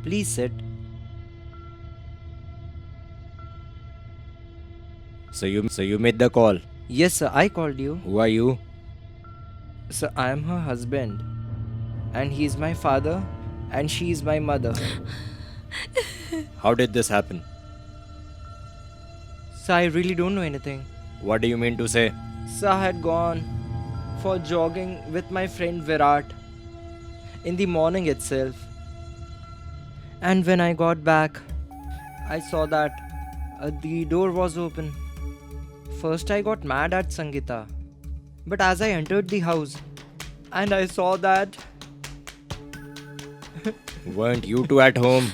Please sit. So you made the call. Yes, sir, I called you. Who are you? Sir, I am her husband. And he is my father. And she is my mother. How did this happen? Sir, I really don't know anything. What do you mean to say? Sir, I had gone for jogging with my friend Virat in the morning itself. And when I got back, I saw that the door was open. First, I got mad at Sangeeta. But as I entered the house, and I saw that. Weren't you two at home?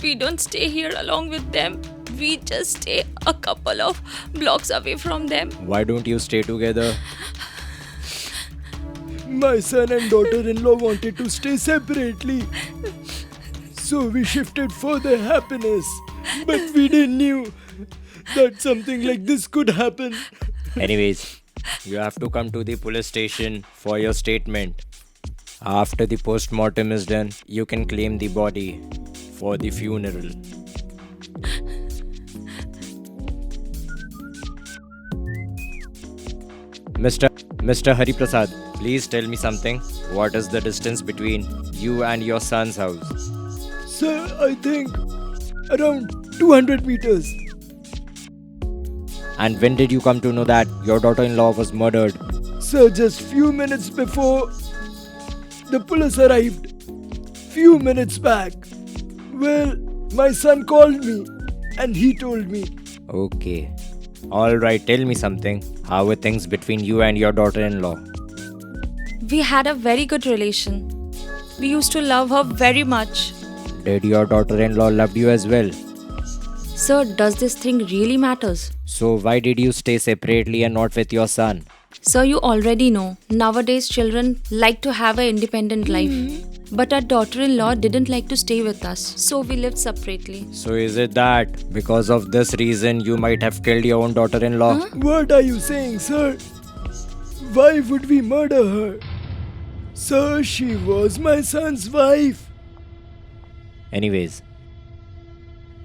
We don't stay here along with them. We just stay a couple of blocks away from them. Why don't you stay together? My son and daughter-in-law wanted to stay separately. So we shifted for their happiness. But we didn't knew that something like this could happen. Anyways, you have to come to the police station for your statement. After the post-mortem is done, you can claim the body for the funeral. Mr. Hari Prasad, please tell me something. What is the distance between you and your son's house? Sir, I think around 200 meters. And when did you come to know that your daughter-in-law was murdered? Sir, just few minutes before the police arrived. Few minutes back. Well, my son called me and he told me. Okay. Alright, tell me something. How were things between you and your daughter-in-law? We had a very good relation. We used to love her very much. Did your daughter-in-law love you as well? Sir, does this thing really matters? So why did you stay separately and not with your son? Sir, you already know. Nowadays, children like to have an independent life. But our daughter-in-law didn't like to stay with us. So we lived separately. So is it that because of this reason you might have killed your own daughter-in-law? What are you saying, sir? Why would we murder her? Sir, she was my son's wife. Anyways,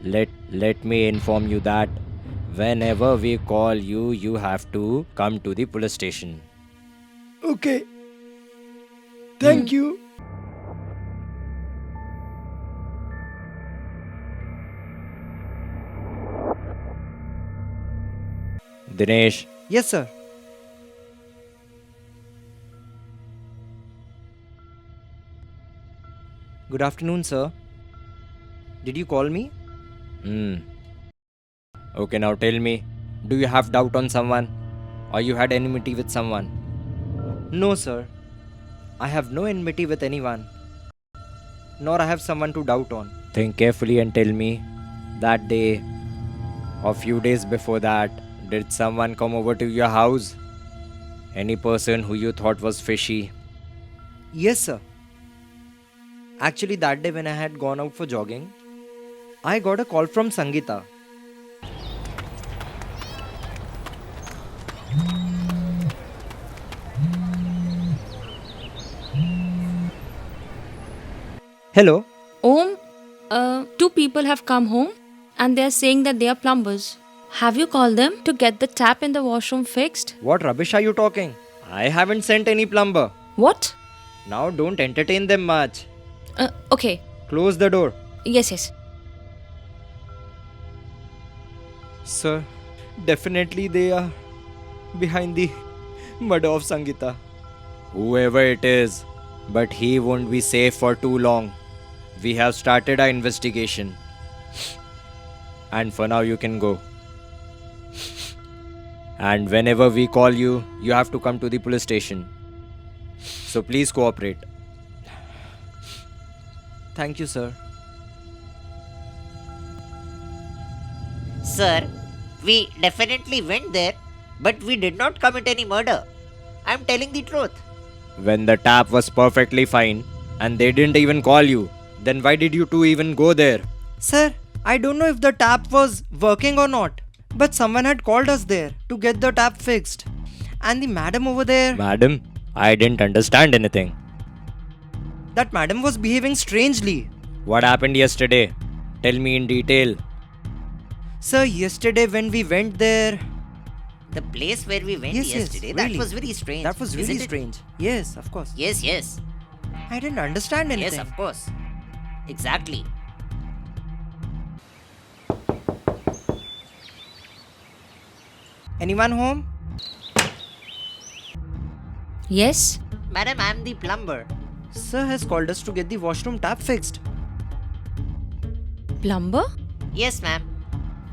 let me inform you that whenever we call you, you have to come to the police station. Okay. Thank you. Dinesh, Yes, sir. Good afternoon, sir. Did you call me? Okay, now tell me, do you have doubt on someone? Or you had enmity with someone? No, sir. I have no enmity with anyone. Nor I have someone to doubt on. Think carefully and tell me, that day or few days before that, did someone come over to your house? Any person who you thought was fishy? Yes, sir. Actually, that day when I had gone out for jogging, I got a call from Sangeeta. Hello? Om, two people have come home and they are saying that they are plumbers. Have you called them to get the tap in the washroom fixed? What rubbish are you talking? I haven't sent any plumber. What? Now don't entertain them much. Okay. Close the door. Yes. Sir, definitely they are behind the murder of Sangeeta. Whoever it is, but he won't be safe for too long. We have started our investigation. And for now you can go. And whenever we call you, you have to come to the police station. So please cooperate. Thank you, sir. Sir, we definitely went there, but we did not commit any murder. I am telling the truth. When the tap was perfectly fine and they didn't even call you, then why did you two even go there? Sir, I don't know if the tap was working or not, but someone had called us there to get the tap fixed. And the madam over there, Madam, I didn't understand anything. that madam was behaving strangely. What happened yesterday? Tell me in detail. Sir, yesterday when we went there, The place where we went yes, yesterday, yes, that really. was very strange. That was really isn't it? strange. Yes, of course. Yes, yes. I didn't understand anything. Yes, of course. Exactly. Anyone home? Yes? Madam, I am the plumber. Sir has called us to get the washroom tap fixed. Plumber? Yes, ma'am.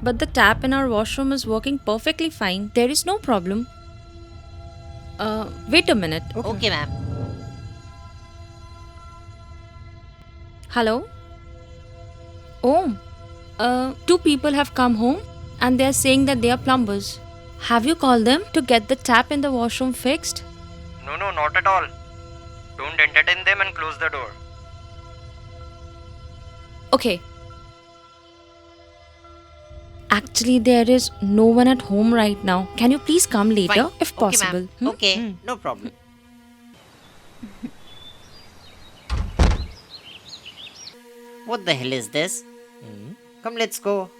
But the tap in our washroom is working perfectly fine. There is no problem. Wait a minute. Okay, ma'am. Hello? Oh, two people have come home and they are saying that they are plumbers. Have you called them to get the tap in the washroom fixed? No, not at all. Don't entertain them and close the door. Okay. Actually, there is no one at home right now. Can you please come later Fine. if Okay, possible? ma'am. Hmm? Okay, no problem. What the hell is this? Come, let's go.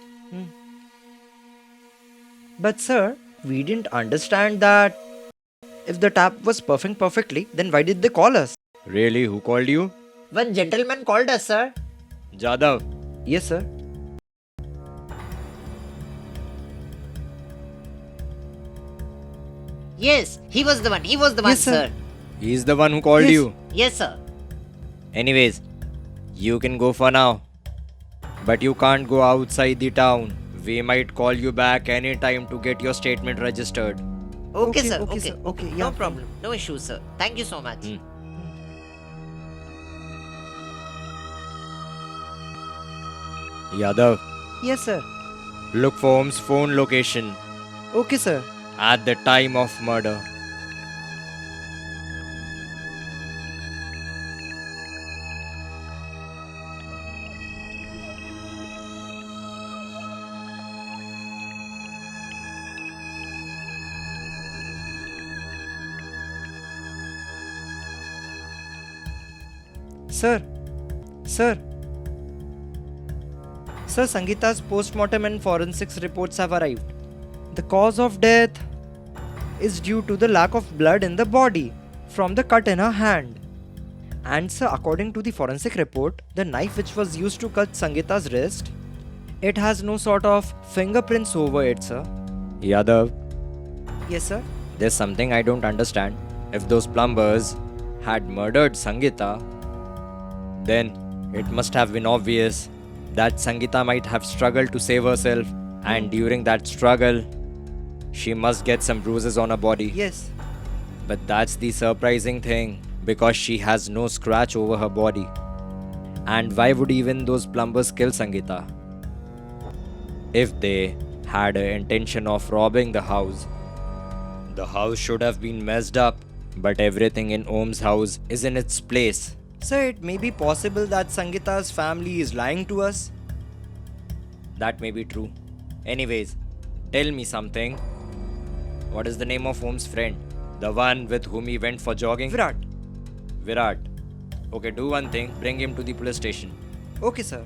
But sir, we didn't understand that if the tap was working perfectly, then why did they call us? Really? Who called you? One gentleman called us, sir. Jadav. Yes, sir. Yes, he was the one. He was the one, Yes, sir. sir. He's the one who called Yes. you. Yes, sir. Anyways, you can go for now. But you can't go outside the town. We might call you back anytime to get your statement registered. Okay, sir. Okay, Okay. sir. Okay, No yeah, fine. problem. No issue, sir. Thank you so much. Yadav, Yes, sir. look for Om's phone location Okay, sir. at the time of murder. Sir. Sir. Sir, Sangeeta's post-mortem and forensics reports have arrived. The cause of death is due to the lack of blood in the body from the cut in her hand. And sir, according to the forensic report, the knife which was used to cut Sangeeta's wrist, it has no sort of fingerprints over it, sir. Yadav, Yes, sir. there's something I don't understand. If those plumbers had murdered Sangeeta, then it must have been obvious that Sangeeta might have struggled to save herself, and during that struggle, she must get some bruises on her body. Yes. But that's the surprising thing, because she has no scratch over her body. And why would even those plumbers kill Sangeeta? If they had an intention of robbing the house should have been messed up, but everything in Om's house is in its place. Sir, it may be possible that Sangeeta's family is lying to us. That may be true. Anyways, tell me something. What is the name of Om's friend? The one with whom he went for jogging? Virat. Virat. Okay, do one thing. Bring him to the police station. Okay, sir.